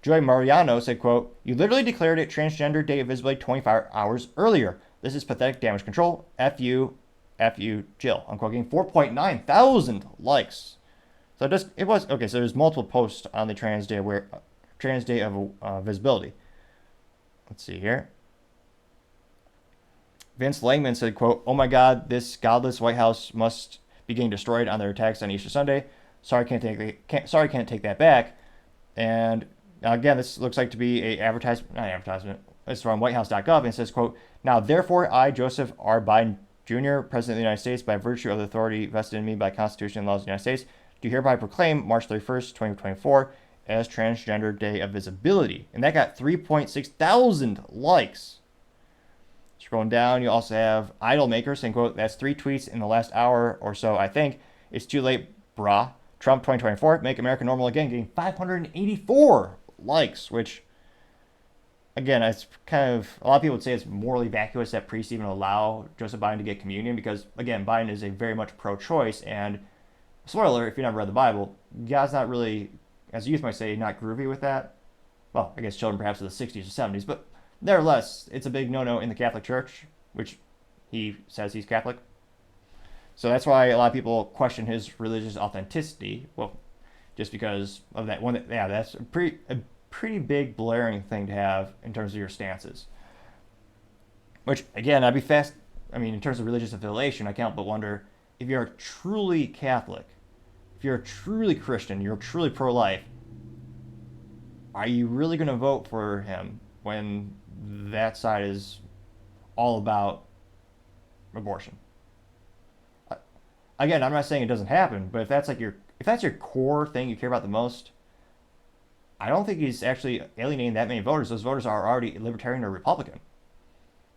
Joy Mariano said, quote, you literally declared it Transgender Day of Visibility 24 hours earlier. This is pathetic damage control. F you, Jill. Unquote, getting 4.9 thousand likes. So it was okay. So there's multiple posts on the Trans Day of Visibility. Let's see here. Vince Langman said, quote, oh my God, this godless White House must be getting destroyed on their attacks on Easter Sunday. Sorry, can't take that back. And again, this looks like to be a not advertisement. It's from whitehouse.gov, and it says, quote, now therefore I, Joseph R. Biden Jr., President of the United States, by virtue of the authority vested in me by Constitution and laws of the United States, do hereby proclaim March 31st, 2024 as Transgender Day of Visibility. And that got 3.6 thousand likes. Scrolling down, you also have Idolmaker saying, quote, that's 3 tweets in the last hour or so, I think. It's too late, brah. Trump 2024, Make America Normal Again, getting 584 likes, which, again, it's kind of, a lot of people would say it's morally vacuous that priests even allow Joseph Biden to get communion because, again, Biden is a very much pro-choice, and spoiler alert, if you never read the Bible, God's not really, as youth might say, not groovy with that. Well, I guess children perhaps of the 60s or 70s, but nevertheless, it's a big no-no in the Catholic Church, which he says he's Catholic. So that's why a lot of people question his religious authenticity. Well, just because of that one. Yeah, that's a pretty big blaring thing to have in terms of your stances. Which, again, I'd be fast. I mean, in terms of religious affiliation, I can't but wonder if you're truly Catholic, if you're truly Christian, you're truly pro-life, are you really going to vote for him when that side is all about abortion? Again, I'm not saying it doesn't happen, but if that's your core thing you care about the most, I don't think he's actually alienating that many voters. Those voters are already libertarian or Republican,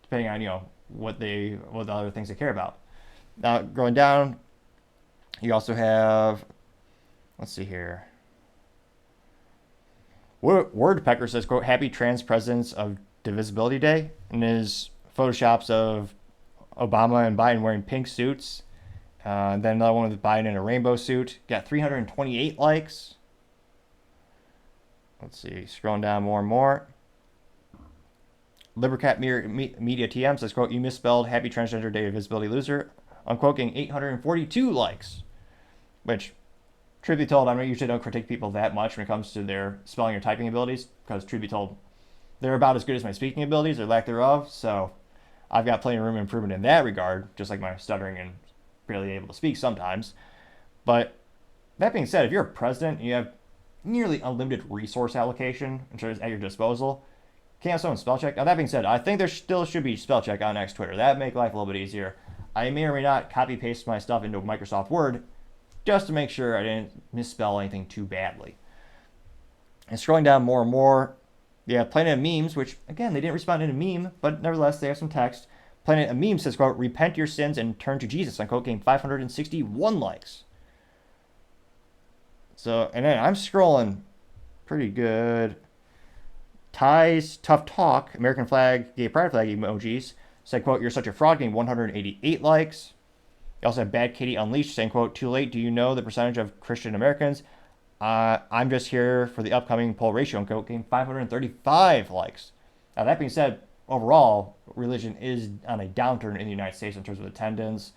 depending on what the other things they care about. Now, going down, you also have, let's see here. Wordpecker says, quote, Happy Trans Presidents of Divisibility Day, and his photoshops of Obama and Biden wearing pink suits. Then another one with Biden in a rainbow suit. Got 328 likes. Let's see, scrolling down more and more. Libercat Media TM says, quote, You misspelled Happy Transgender Day of Visibility Loser. Unquote, getting 842 likes. Which, truth be told, I usually don't critique people that much when it comes to their spelling or typing abilities, because truth be told, they're about as good as my speaking abilities or lack thereof, so I've got plenty of room for improvement in that regard, just like my stuttering and barely able to speak sometimes. But that being said, if you're a president and you have nearly unlimited resource allocation in terms at your disposal, can't have someone spell check? Now, that being said, I think there still should be spell check on X Twitter. That'd make life a little bit easier. I may or may not copy paste my stuff into Microsoft Word just to make sure I didn't misspell anything too badly. And scrolling down more and more, you have Planet of Memes, which, again, they didn't respond in a meme, but nevertheless, they have some text. Planet of Memes says, quote, Repent your sins and turn to Jesus, unquote, getting 561 likes. So, and then I'm scrolling pretty good. Ty's Tough Talk, American flag, gay pride flag emojis, said, quote, You're such a fraud, getting 188 likes. You also have Bad Kitty Unleashed saying, quote, Too late, do you know the percentage of Christian Americans? I'm just here for the upcoming poll ratio, unquote, getting 535 likes. Now, that being said, overall, religion is on a downturn in the United States in terms of attendance.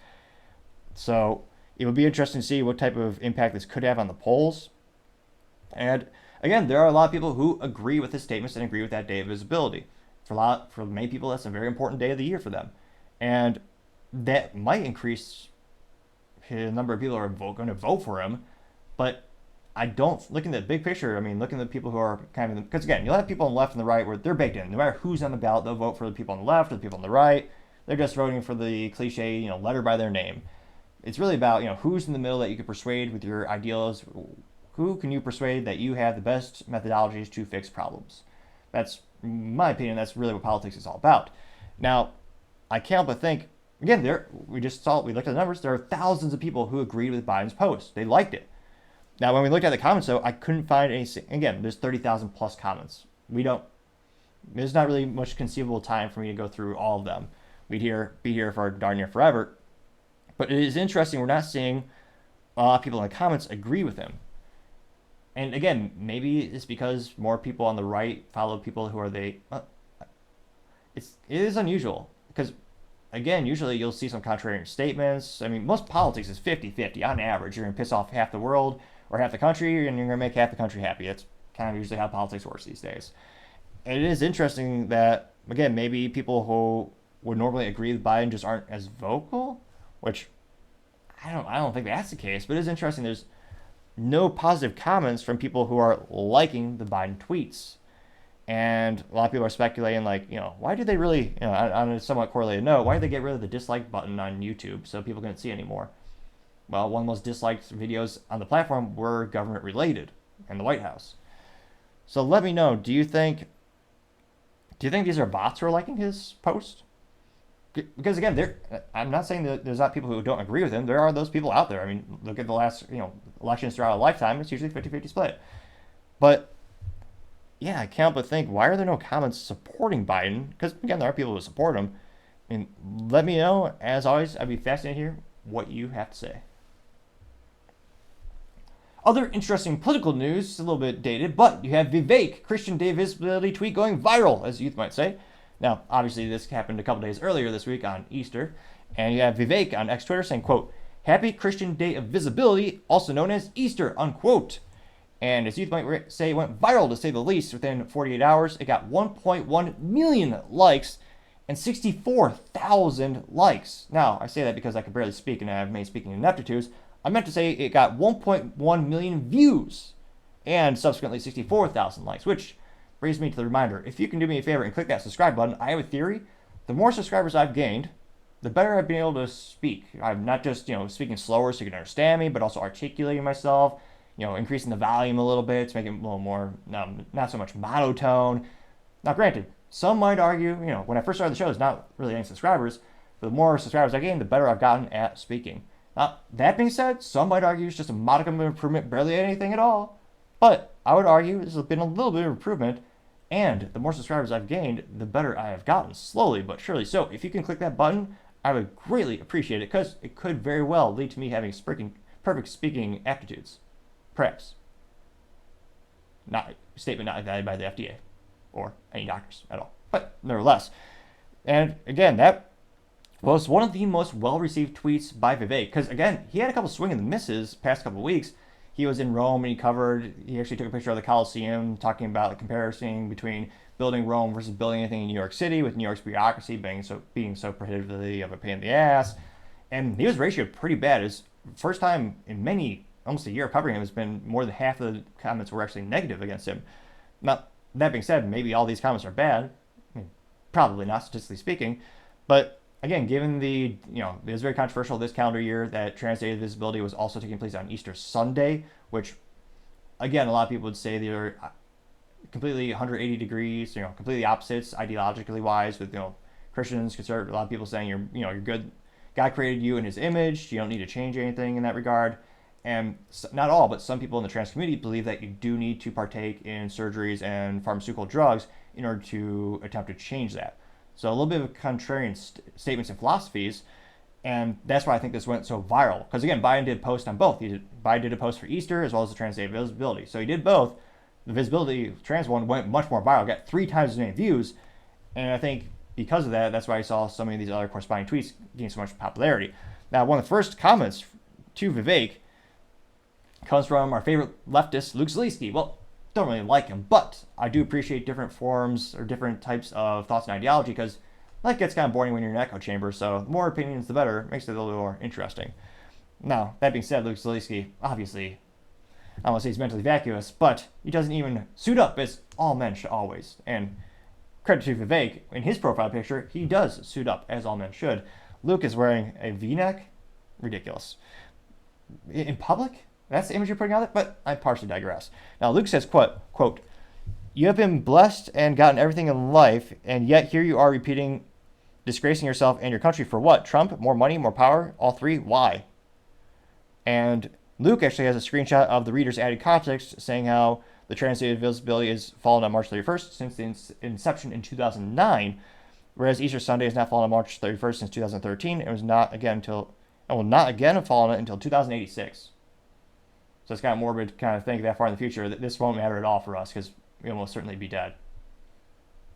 So it would be interesting to see what type of impact this could have on the polls. And again, there are a lot of people who agree with his statements and agree with that day of visibility. For many people, that's a very important day of the year for them. And that might increase the number of people who are going to vote for him. But I don't, looking at the big picture, I mean, looking at the people who are kind of, because again, you'll have people on the left and the right where they're baked in. No matter who's on the ballot, they'll vote for the people on the left or the people on the right. They're just voting for the cliche, letter by their name. It's really about, who's in the middle that you can persuade with your ideals. Who can you persuade that you have the best methodologies to fix problems? That's, in my opinion, that's really what politics is all about. Now, I can't but think, again, we looked at the numbers, there are thousands of people who agreed with Biden's post. They liked it. Now, when we looked at the comments, though, I couldn't find any. Again, there's 30,000 plus comments. There's not really much conceivable time for me to go through all of them. We'd be here for darn near forever. But it is interesting, we're not seeing a lot of people in the comments agree with him. And again, maybe it's because more people on the right follow people who are it is unusual. Because, again, usually you'll see some contrarian statements. I mean, most politics is 50-50. On average, you're going to piss off half the world or half the country, and you're going to make half the country happy. That's kind of usually how politics works these days. And it is interesting that, again, maybe people who would normally agree with Biden just aren't as vocal, which I don't think that's the case. But it is interesting. There's no positive comments from people who are liking the Biden tweets. And a lot of people are speculating, why did they really, on a somewhat correlated note, why did they get rid of the dislike button on YouTube so people couldn't see anymore? Well, one of the most disliked videos on the platform were government related and the White House. So let me know, do you think these are bots who are liking his post? because again, I'm not saying that there's not people who don't agree with him. There are those people out there. I mean, look at the last elections throughout a lifetime. It's usually 50-50 split. But yeah, I can't but think, why are there no comments supporting Biden? Because again, there are people who support him. I mean, let me know. As always, I'd be fascinated to hear what you have to say. Other interesting political news, a little bit dated, but you have Vivek, Christian Day visibility tweet going viral, as youth might say. Now, obviously, this happened a couple days earlier this week on Easter, and you have Vivek on X Twitter saying, quote, "Happy Christian Day of Visibility, also known as Easter," unquote. And as youth might say, it went viral to say the least. Within 48 hours, it got 1.1 million likes and 64,000 likes. Now, I say that because I can barely speak and I have many speaking ineptitudes. I meant to say it got 1.1 million views and subsequently 64,000 likes, which brings me to the reminder. If you can do me a favor and click that subscribe button, I have a theory. The more subscribers I've gained, the better I've been able to speak. I'm not just, speaking slower so you can understand me, but also articulating myself, increasing the volume a little bit to make it a little more, not so much monotone. Now, granted, some might argue, when I first started the show, there's not really any subscribers, but the more subscribers I gain, the better I've gotten at speaking. Now, that being said, some might argue it's just a modicum of improvement, barely anything at all. But I would argue this has been a little bit of improvement, and the more subscribers I've gained, the better I have gotten, slowly but surely. So if you can click that button, I would greatly appreciate it, because it could very well lead to me having perfect speaking aptitudes. Perhaps. Statement not valid by the FDA or any doctors at all. But nevertheless. And again, that was one of the most well-received tweets by Vivek, because again, he had a couple swing and misses past couple weeks. He was in Rome and he actually took a picture of the Coliseum talking about the comparison between building Rome versus building anything in New York City, with New York's bureaucracy being so prohibitively of a pain in the ass. And he was ratioed pretty bad. His first time in almost a year of covering him has been more than half of the comments were actually negative against him. Now, that being said, maybe all these comments are bad. I mean, probably not, statistically speaking. But again, given it was very controversial this calendar year that Trans-Day Visibility was also taking place on Easter Sunday, which, again, a lot of people would say they're completely 180 degrees, completely opposites ideologically wise, with, Christians, conservative, a lot of people saying you're good. God created you in his image. You don't need to change anything in that regard. And not all, but some people in the trans community believe that you do need to partake in surgeries and pharmaceutical drugs in order to attempt to change that. So a little bit of contrarian statements and philosophies, and that's why I think this went so viral. Because again, Biden did post on both. Biden did a post for Easter as well as the Trans Day Visibility. So he did both. The visibility trans one went much more viral, got 3 times as many views, and I think because of that, that's why I saw so many of these other corresponding tweets gain so much popularity. Now, one of the first comments to Vivek comes from our favorite leftist, Luke Zaleski. Well, don't really like him, but I do appreciate different forms or different types of thoughts and ideology, because life gets kind of boring when you're in an echo chamber, so the more opinions, the better. It makes it a little bit more interesting. Now, that being said, Luke Zaleski, obviously, I don't want to say he's mentally vacuous, but he doesn't even suit up as all men should always. And credit to Vivek, in his profile picture, he does suit up as all men should. Luke is wearing a V-neck. Ridiculous. In public? That's the image you're putting out there? But I partially digress. Now, Luke says, quote, "You have been blessed and gotten everything in life, and yet here you are repeating, disgracing yourself and your country for what? Trump? More money? More power? All 3? Why?" And Luke actually has a screenshot of the reader's added context saying how the Trans Day Visibility has fallen on March 31st since the inception in 2009, whereas Easter Sunday has not fallen on March 31st since 2013. It will not again have fallen until 2086. So it's kind of morbid to kind of think that far in the future that this won't matter at all for us, because we will most certainly be dead.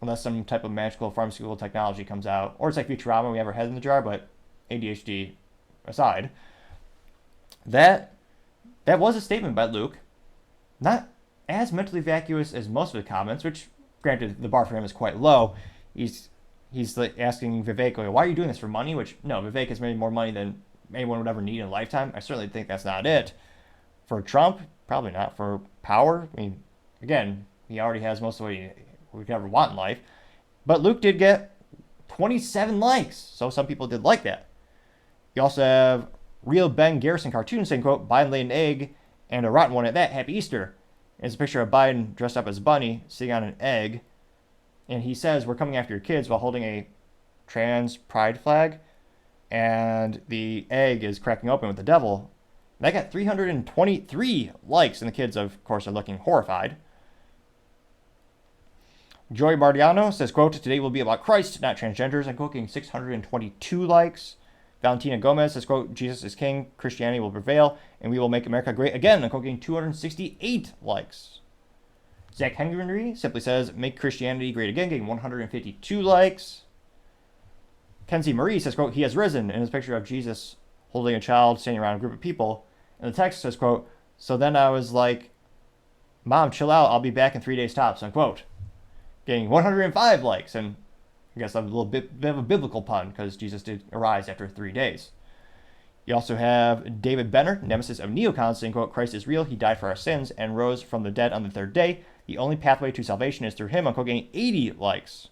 Unless some type of magical pharmaceutical technology comes out. Or it's like Futurama, we have our head in the jar, but ADHD aside. That was a statement by Luke. Not as mentally vacuous as most of the comments, which, granted, the bar for him is quite low. He's like asking Vivek, why are you doing this for money? Which, no, Vivek has made more money than anyone would ever need in a lifetime. I certainly think that's not it. For Trump, probably not. For power, I mean, again, he already has most of what he would ever want in life. But Luke did get 27 likes, so some people did like that. You also have Real Ben Garrison cartoon saying, quote, "Biden laid an egg, and a rotten one at that. Happy Easter." And it's a picture of Biden dressed up as a bunny, sitting on an egg. And he says, "We're coming after your kids," while holding a trans pride flag, and the egg is cracking open with the devil. That got 323 likes, and the kids, of course, are looking horrified. Joy Bardiano says, quote, today will be about Christ, not transgenders. I'm quoting 622 likes. Valentina Gomez says, quote, Jesus is king, Christianity will prevail, and we will make America great again. I'm quoting 268 likes. Zach Henry simply says, make Christianity great again, getting 152 likes. Kenzie Marie says, quote, he has risen, in his picture of Jesus holding a child standing around a group of people. And the text says, quote, so then I was like, Mom, chill out, I'll be back in 3 days tops, unquote. Getting 105 likes, and I guess a little bit of a biblical pun, because Jesus did arise after 3 days. You also have David Benner, nemesis of neocons, saying, quote, Christ is real, he died for our sins, and rose from the dead on the third day. The only pathway to salvation is through him, unquote, getting 80 likes.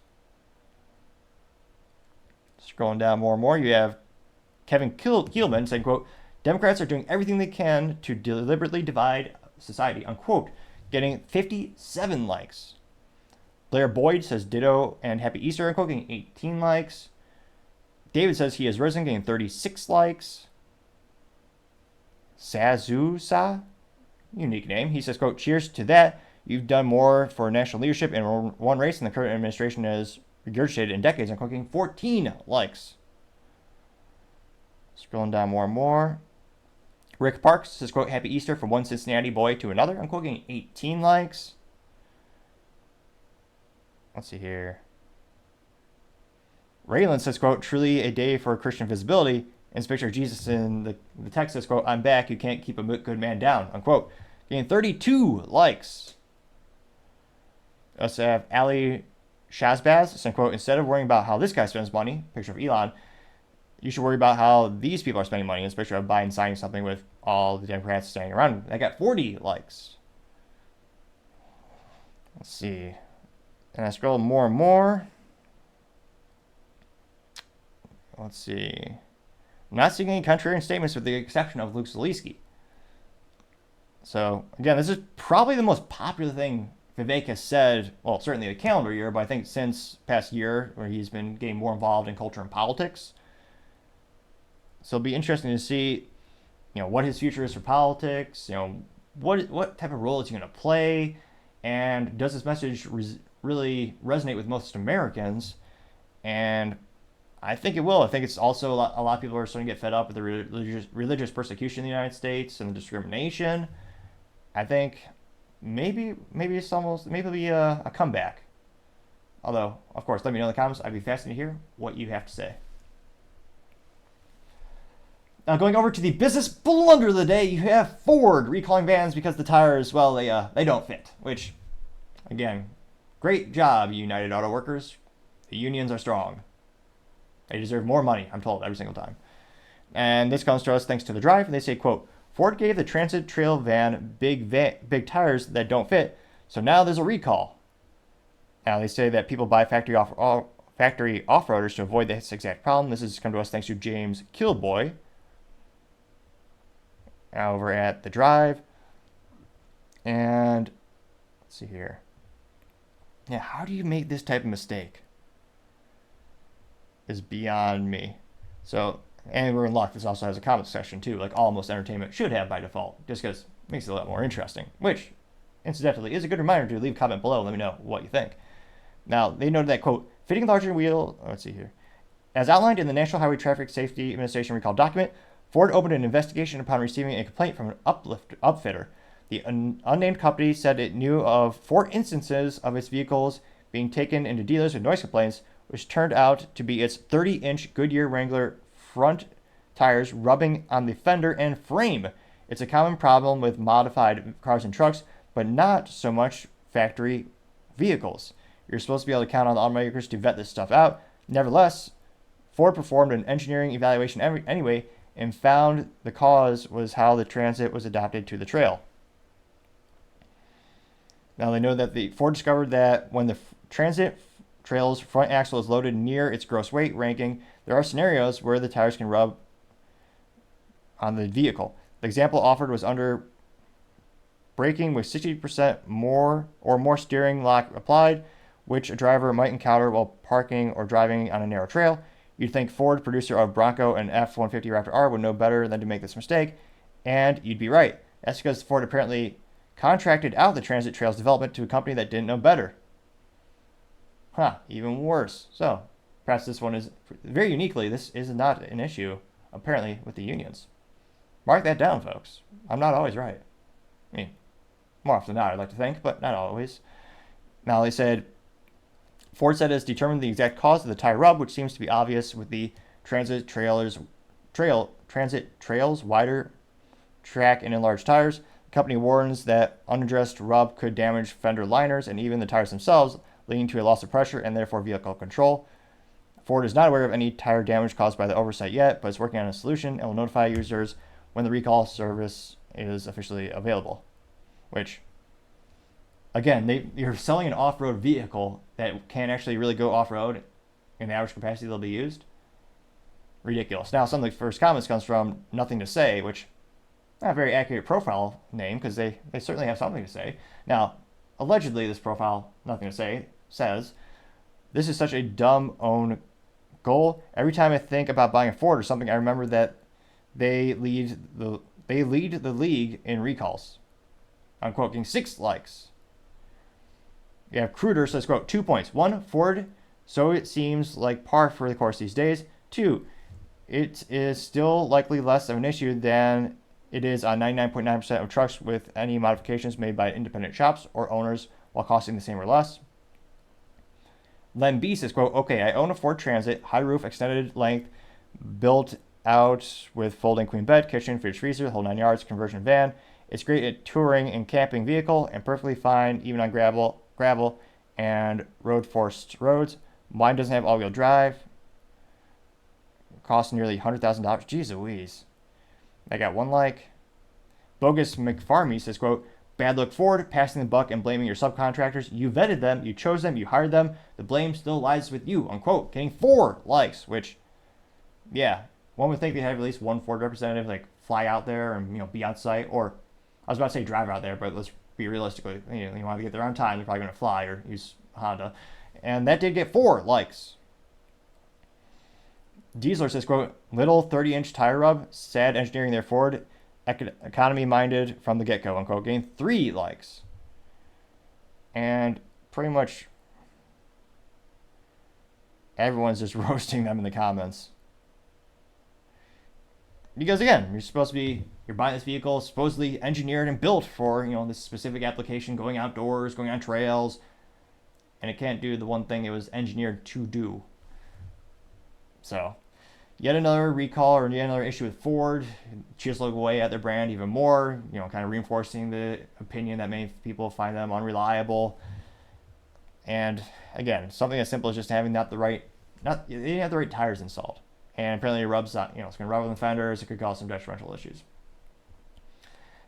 Scrolling down more and more, you have Kevin Kielman saying, quote, Democrats are doing everything they can to deliberately divide society, unquote, getting 57 likes. Blair Boyd says ditto and happy Easter, unquote, getting 18 likes. David says he has risen, getting 36 likes. Sazusa, unique name, he says, quote, cheers to that. You've done more for national leadership in one race than the current administration has regurgitated in decades, unquote, getting 14 likes. Scrolling down more and more. Rick Parks says, quote, happy Easter from one Cincinnati boy to another, unquote, getting 18 likes. Let's see here. Raylan says, quote, truly a day for Christian visibility. And this picture of Jesus in the text says, quote, I'm back, you can't keep a good man down, unquote. Getting 32 likes. We also have Ali Shazbaz saying, quote, instead of worrying about how this guy spends money, picture of Elon, you should worry about how these people are spending money. This picture of Biden signing something with all the Democrats standing around. That got 40 likes. Let's see. And I scroll more and more. Let's see. I'm not seeing any contrarian statements with the exception of Luke Zaleski. So, again, this is probably the most popular thing Vivek has said, well, certainly the calendar year, but I think since past year where he's been getting more involved in culture and politics. So it'll be interesting to see, what his future is for politics, what type of role is he going to play, and does his message really resonate with most Americans? And I think it will. I think it's also a lot of people are starting to get fed up with the religious persecution in the United States and the discrimination. I think maybe it'll be a comeback. Although, of course, let me know in the comments. I'd be fascinated to hear what you have to say. Now, going over to the business blunder of the day, you have Ford recalling vans because the tires, well, they don't fit. Which, again, great job, United Auto Workers. The unions are strong. They deserve more money, I'm told, every single time. And this comes to us thanks to The Drive. They say, quote, Ford gave the Transit Trail van big tires that don't fit, so now there's a recall. Now, they say that people buy factory off-roaders to avoid this exact problem. This has come to us thanks to James Kilboy over at The Drive. And let's see here. Yeah, how do you make this type of mistake? Is beyond me. So, and we're in luck. This also has a comment section too, like almost entertainment should have by default, just because it makes it a lot more interesting. Which, incidentally, is a good reminder to leave a comment below. Let me know what you think. Now, they noted that, quote, fitting a larger wheel, let's see here. As outlined in the National Highway Traffic Safety Administration recall document, Ford opened an investigation upon receiving a complaint from an upfitter. The unnamed company said it knew of 4 instances of its vehicles being taken into dealers with noise complaints, which turned out to be its 30-inch Goodyear Wrangler front tires rubbing on the fender and frame. It's a common problem with modified cars and trucks, but not so much factory vehicles. You're supposed to be able to count on the automakers to vet this stuff out. Nevertheless, Ford performed an engineering evaluation anyway and found the cause was how the Transit was adapted to the trail. Now they know that the Ford discovered that when the Transit Trail's front axle is loaded near its gross weight ranking, there are scenarios where the tires can rub on the vehicle. The example offered was under braking with 60% more steering lock applied, which a driver might encounter while parking or driving on a narrow trail. You'd think Ford, producer of Bronco and F-150 Raptor R, would know better than to make this mistake, and you'd be right. That's because Ford apparently contracted out the transit trails development to a company that didn't know better. Even worse. So, perhaps this one is, very uniquely, this is not an issue, apparently, with the unions. Mark that down, folks. I'm not always right. I mean, more often than not, I'd like to think, but not always. Now, they said, Ford said it's determined the exact cause of the tire rub, which seems to be obvious with the transit trails, wider track, and enlarged tires. The company warns that unaddressed rub could damage fender liners and even the tires themselves, leading to a loss of pressure and therefore vehicle control. Ford is not aware of any tire damage caused by the oversight yet, but is working on a solution and will notify users when the recall service is officially available. Which, again, you're selling an off-road vehicle that can't actually really go off-road in the average capacity they'll be used. Ridiculous. Now, some of the first comments comes from Nothing to Say, which not a very accurate profile name because they certainly have something to say. Now, allegedly, this profile, Nothing to Say, says, "This is such a dumb own goal. Every time I think about buying a Ford or something, I remember that they lead the league in recalls." Unquote, getting 6 likes. You have Cruder says, quote, 2 points. 1, Ford, so it seems like par for the course these days. 2, it is still likely less of an issue than it is on 99.9% of trucks with any modifications made by independent shops or owners while costing the same or less. Len B says, quote, okay, I own a Ford Transit, high roof, extended length, built out with folding queen bed, kitchen, fridge, freezer, the whole 9 yards, conversion van. It's great at touring and camping vehicle and perfectly fine even on gravel and road-forced roads. Mine doesn't have all-wheel drive. Costs nearly $100,000. Jeez Louise. I got 1 like. Bogus McFarmy says, quote, bad luck Ford, passing the buck and blaming your subcontractors. You vetted them, you chose them, you hired them. The blame still lies with you, unquote. Getting 4 likes, which, yeah, one would think they have at least one Ford representative like fly out there and be on site, or I was about to say drive out there, but let's be realistically, you want to get there on time, they're probably going to fly or use Honda. And that did get 4 likes. Diesler says, quote, little 30-inch tire rub, sad engineering there, Ford, economy-minded from the get-go, unquote, getting 3 likes. And pretty much everyone's just roasting them in the comments. Because again, you're buying this vehicle supposedly engineered and built for, this specific application, going outdoors, going on trails, and it can't do the one thing it was engineered to do. So, yet another recall or yet another issue with Ford, chiseling away at their brand even more, kind of reinforcing the opinion that many people find them unreliable. And again, something as simple as just having they didn't have the right tires installed. And apparently it rubs on, it's going to rub on the fenders. It could cause some detrimental issues.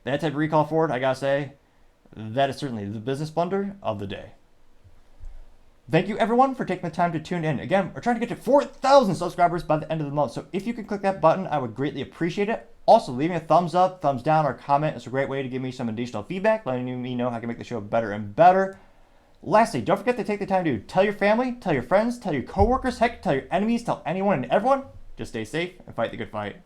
That type of recall Ford, I gotta say, that is certainly the business blunder of the day. Thank you everyone for taking the time to tune in. Again, we're trying to get to 4,000 subscribers by the end of the month. So if you could click that button, I would greatly appreciate it. Also, leaving a thumbs up, thumbs down, or comment is a great way to give me some additional feedback, letting me know how I can make the show better and better. Lastly, don't forget to take the time to tell your family, tell your friends, tell your coworkers, heck, tell your enemies, tell anyone and everyone. Just stay safe and fight the good fight.